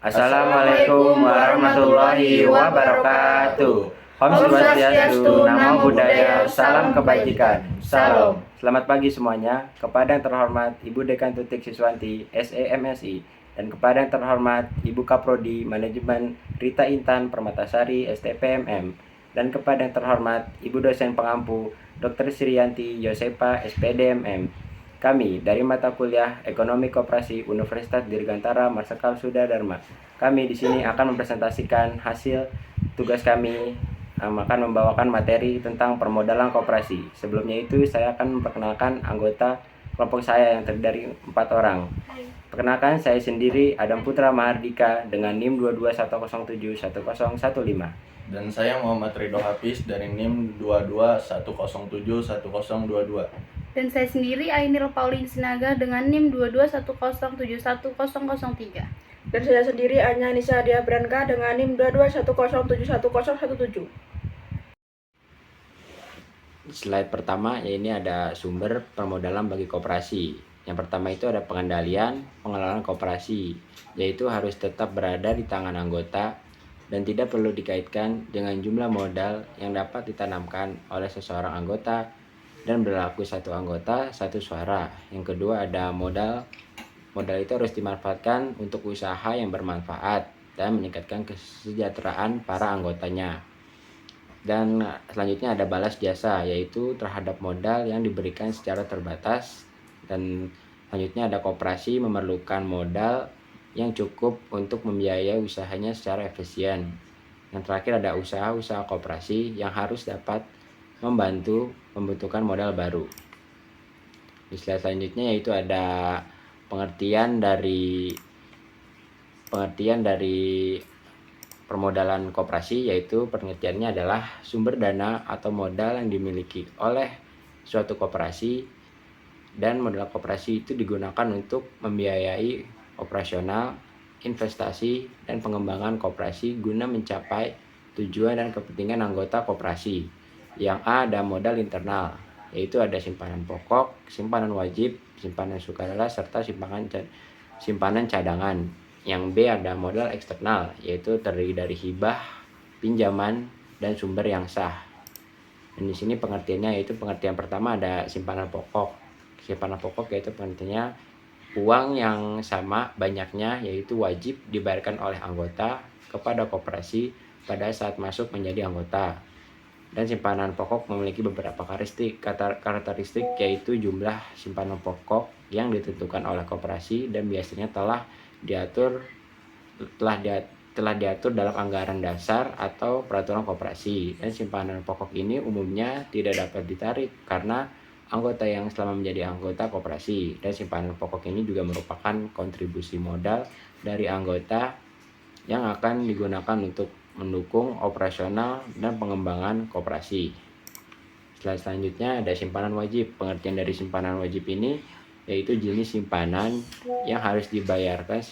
Assalamualaikum warahmatullahi wabarakatuh. Om Swastiastu, Namo Buddhaya, salam kebajikan. Salam. Selamat pagi semuanya. Kepada yang terhormat Ibu Dekan Tutik Siswanti, SEMSI, dan kepada yang terhormat Ibu Kaprodi Manajemen Rita Intan Permatasari, STPMM, dan kepada yang terhormat Ibu Dosen Pengampu Dr. Sriyanti Yosepa, SPDMM. Kami dari mata kuliah Ekonomi Koperasi Universitas Dirgantara Marsikal Sudha Dharma. Kami di sini akan mempresentasikan hasil tugas kami, akan membawakan materi tentang permodalan koperasi. Sebelumnya itu saya akan memperkenalkan anggota kelompok saya yang terdiri dari 4 orang. Perkenalkan, saya sendiri Adam Putra Mahardika dengan NIM 221071015. Dan saya Muhammad Ridho Hafiz dari NIM 221071071022. Dan saya sendiri Ainil Pauline Sinaga dengan NIM 2210711003. Dan saya sendiri Anya Nisa Dia Branka dengan NIM 2210711017. Slide pertama, ya ini ada sumber permodalan bagi koperasi. Yang pertama itu ada pengendalian pengelolaan koperasi, yaitu harus tetap berada di tangan anggota dan tidak perlu dikaitkan dengan jumlah modal yang dapat ditanamkan oleh seseorang anggota dan berlaku satu anggota satu suara. Yang kedua ada modal. Modal itu harus dimanfaatkan untuk usaha yang bermanfaat dan meningkatkan kesejahteraan para anggotanya. Dan selanjutnya ada balas jasa, yaitu terhadap modal yang diberikan secara terbatas. Dan selanjutnya ada koperasi memerlukan modal yang cukup untuk membiayai usahanya secara efisien. Yang terakhir ada usaha-usaha koperasi yang harus dapat membantu membutuhkan modal baru. Di slide selanjutnya yaitu ada pengertian dari permodalan koperasi, yaitu pengertiannya adalah sumber dana atau modal yang dimiliki oleh suatu koperasi, dan modal koperasi itu digunakan untuk membiayai operasional, investasi, dan pengembangan koperasi guna mencapai tujuan dan kepentingan anggota koperasi. Yang A ada modal internal, yaitu ada simpanan pokok, simpanan wajib, simpanan sukarela, serta simpanan cadangan. Yang B ada modal eksternal, yaitu terdiri dari hibah, pinjaman, dan sumber yang sah. Dan di sini pengertiannya yaitu pengertian pertama ada simpanan pokok. Simpanan pokok yaitu pengertiannya uang yang sama banyaknya, yaitu wajib dibayarkan oleh anggota kepada koperasi pada saat masuk menjadi anggota. Dan simpanan pokok memiliki beberapa karakteristik, yaitu jumlah simpanan pokok yang ditentukan oleh koperasi dan biasanya telah diatur dalam anggaran dasar atau peraturan koperasi. Dan simpanan pokok ini umumnya tidak dapat ditarik karena anggota yang selama menjadi anggota koperasi. Dan simpanan pokok ini juga merupakan kontribusi modal dari anggota yang akan digunakan untuk mendukung operasional dan pengembangan koperasi. Slide selanjutnya ada simpanan wajib. Pengertian dari simpanan wajib ini yaitu jenis simpanan yang harus dibayarkan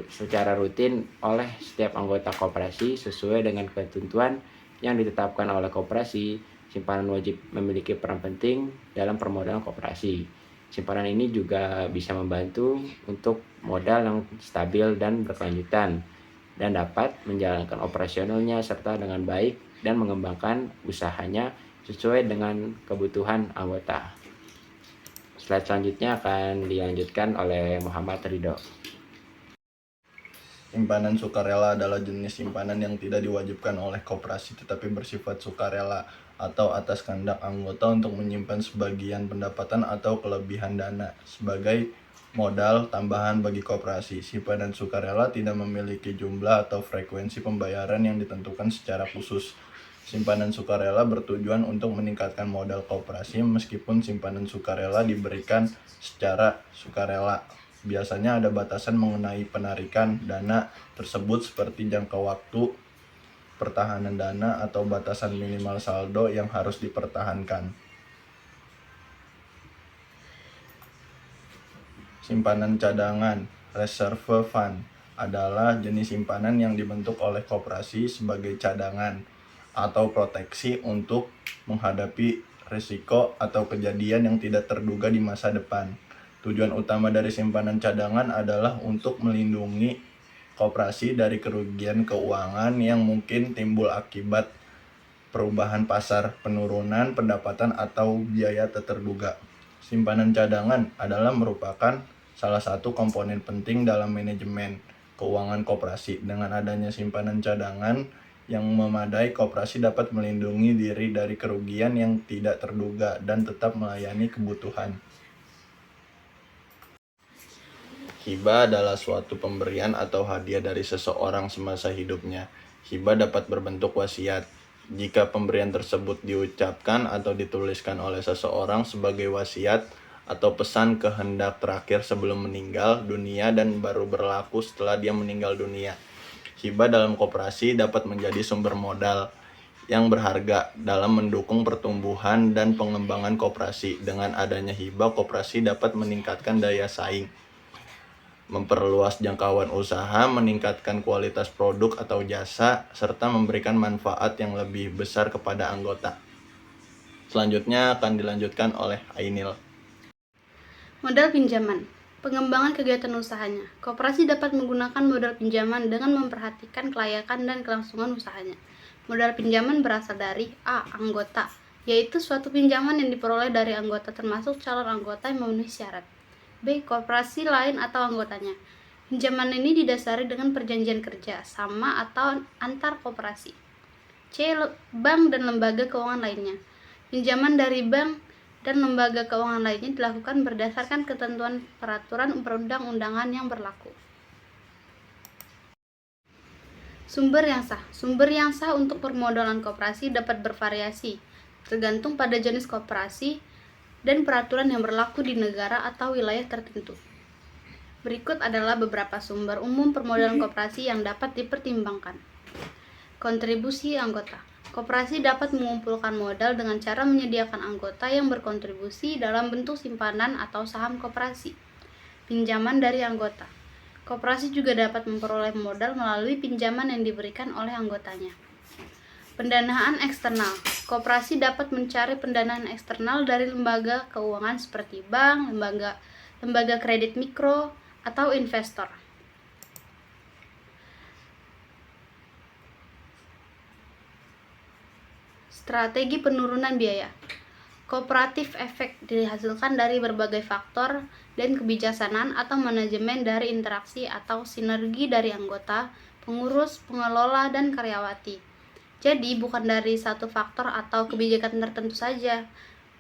secara rutin oleh setiap anggota koperasi sesuai dengan ketentuan yang ditetapkan oleh koperasi. Simpanan wajib memiliki peran penting dalam permodalan koperasi. Simpanan ini juga bisa membantu untuk modal yang stabil dan berkelanjutan, dan dapat menjalankan operasionalnya serta dengan baik dan mengembangkan usahanya sesuai dengan kebutuhan anggota. Slide selanjutnya akan dilanjutkan oleh Muhammad Ridho. Simpanan sukarela adalah jenis simpanan yang tidak diwajibkan oleh koperasi tetapi bersifat sukarela atau atas kehendak anggota untuk menyimpan sebagian pendapatan atau kelebihan dana sebagai modal tambahan bagi koperasi. Simpanan sukarela tidak memiliki jumlah atau frekuensi pembayaran yang ditentukan secara khusus. Simpanan sukarela bertujuan untuk meningkatkan modal koperasi meskipun simpanan sukarela diberikan secara sukarela. Biasanya ada batasan mengenai penarikan dana tersebut seperti jangka waktu pertahanan dana atau batasan minimal saldo yang harus dipertahankan. Simpanan cadangan reserve fund adalah jenis simpanan yang dibentuk oleh koperasi sebagai cadangan atau proteksi untuk menghadapi risiko atau kejadian yang tidak terduga di masa depan. Tujuan utama dari simpanan cadangan adalah untuk melindungi koperasi dari kerugian keuangan yang mungkin timbul akibat perubahan pasar, penurunan pendapatan atau biaya tak terduga. Simpanan cadangan adalah merupakan salah satu komponen penting dalam manajemen keuangan koperasi. Dengan adanya simpanan cadangan yang memadai, koperasi dapat melindungi diri dari kerugian yang tidak terduga dan tetap melayani kebutuhan. Hibah adalah suatu pemberian atau hadiah dari seseorang semasa hidupnya. Hibah dapat berbentuk wasiat. Jika pemberian tersebut diucapkan atau dituliskan oleh seseorang sebagai wasiat atau pesan kehendak terakhir sebelum meninggal dunia dan baru berlaku setelah dia meninggal dunia. Hibah dalam koperasi dapat menjadi sumber modal yang berharga dalam mendukung pertumbuhan dan pengembangan koperasi. Dengan adanya hibah, koperasi dapat meningkatkan daya saing, memperluas jangkauan usaha, meningkatkan kualitas produk atau jasa, serta memberikan manfaat yang lebih besar kepada anggota. Selanjutnya akan dilanjutkan oleh Ainil. Modal pinjaman. Pengembangan kegiatan usahanya. Koperasi dapat menggunakan modal pinjaman dengan memperhatikan kelayakan dan kelangsungan usahanya. Modal pinjaman berasal dari A. Anggota, yaitu suatu pinjaman yang diperoleh dari anggota termasuk calon anggota yang memenuhi syarat. B. Koperasi lain atau anggotanya. Pinjaman ini didasari dengan perjanjian kerja sama atau antar koperasi. C. Bank dan lembaga keuangan lainnya. Pinjaman dari bank dan lembaga keuangan lainnya dilakukan berdasarkan ketentuan peraturan perundang-undangan yang berlaku. Sumber yang sah. Sumber yang sah untuk permodalan koperasi dapat bervariasi, tergantung pada jenis koperasi dan peraturan yang berlaku di negara atau wilayah tertentu. Berikut adalah beberapa sumber umum permodalan koperasi yang dapat dipertimbangkan. Kontribusi anggota. Koperasi dapat mengumpulkan modal dengan cara menyediakan anggota yang berkontribusi dalam bentuk simpanan atau saham koperasi. Pinjaman dari anggota. Koperasi juga dapat memperoleh modal melalui pinjaman yang diberikan oleh anggotanya. Pendanaan eksternal. Koperasi dapat mencari pendanaan eksternal dari lembaga keuangan seperti bank, lembaga kredit mikro, atau investor. Strategi penurunan biaya. Kooperatif efek dihasilkan dari berbagai faktor dan kebijaksanaan atau manajemen dari interaksi atau sinergi dari anggota, pengurus, pengelola, dan karyawati. Jadi, bukan dari satu faktor atau kebijakan tertentu saja.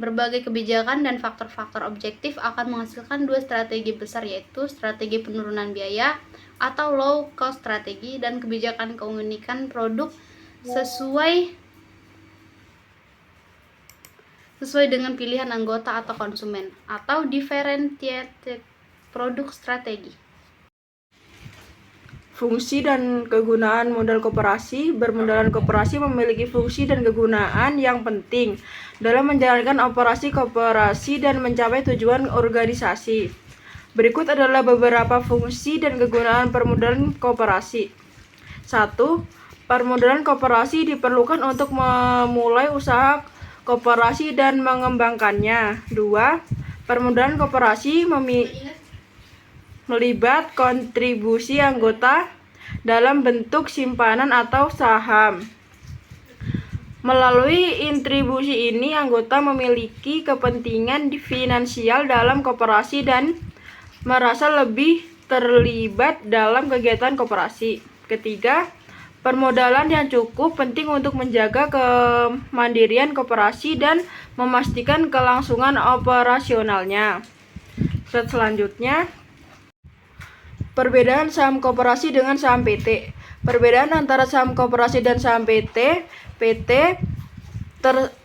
Berbagai kebijakan dan faktor-faktor objektif akan menghasilkan dua strategi besar, yaitu strategi penurunan biaya atau low cost strategi dan kebijakan keunikan produk sesuai dengan pilihan anggota atau konsumen, atau differentiated product strategi. Fungsi dan kegunaan modal koperasi. Bermodalan koperasi memiliki fungsi dan kegunaan yang penting dalam menjalankan operasi koperasi dan mencapai tujuan organisasi. Berikut adalah beberapa fungsi dan kegunaan permodalan koperasi. 1. Permodalan koperasi diperlukan untuk memulai usaha koperasi dan mengembangkannya. 2. Permodalan koperasi melibat kontribusi anggota dalam bentuk simpanan atau saham. Melalui kontribusi ini, anggota memiliki kepentingan finansial dalam koperasi dan merasa lebih terlibat dalam kegiatan koperasi. Ketiga, permodalan yang cukup penting untuk menjaga kemandirian koperasi dan memastikan kelangsungan operasionalnya. Selanjutnya, perbedaan saham koperasi dengan saham PT. Perbedaan antara saham koperasi dan saham PT.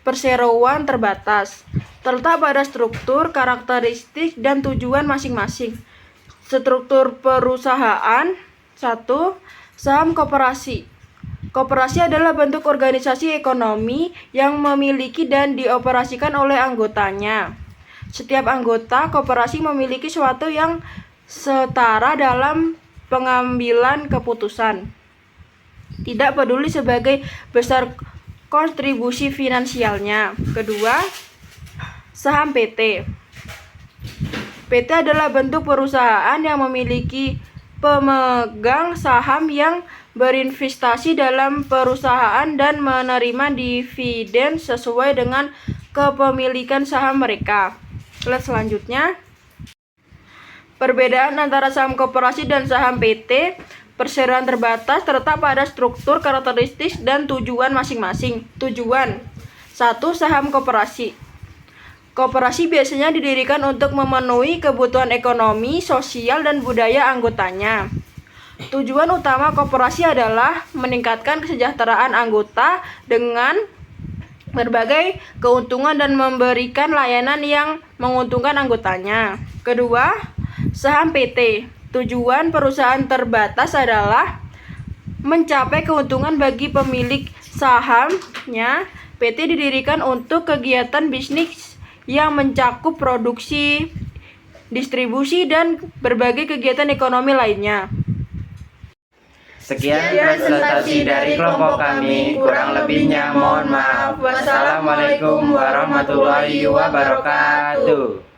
Perseroan terbatas, terletak pada struktur, karakteristik, dan tujuan masing-masing. Struktur perusahaan. 1. Saham koperasi. Koperasi adalah bentuk organisasi ekonomi yang memiliki dan dioperasikan oleh anggotanya. Setiap anggota koperasi memiliki suatu yang setara dalam pengambilan keputusan. Tidak peduli sebagai besar kontribusi finansialnya. Kedua, saham PT. PT adalah bentuk perusahaan yang memiliki pemegang saham yang berinvestasi dalam perusahaan dan menerima dividen sesuai dengan kepemilikan saham mereka. Slide selanjutnya. Perbedaan antara saham koperasi dan saham PT perseroan terbatas terletak pada struktur, karakteristik, dan tujuan masing-masing. Tujuan 1. Saham koperasi. Koperasi biasanya didirikan untuk memenuhi kebutuhan ekonomi, sosial, dan budaya anggotanya. Tujuan utama koperasi adalah meningkatkan kesejahteraan anggota dengan berbagai keuntungan dan memberikan layanan yang menguntungkan anggotanya. Kedua, saham PT. Tujuan perusahaan terbatas adalah mencapai keuntungan bagi pemilik sahamnya. PT didirikan untuk kegiatan bisnis yang mencakup produksi, distribusi, dan berbagai kegiatan ekonomi lainnya. Sekian presentasi dari kelompok kami, kurang lebihnya mohon maaf. Wassalamualaikum warahmatullahi wabarakatuh.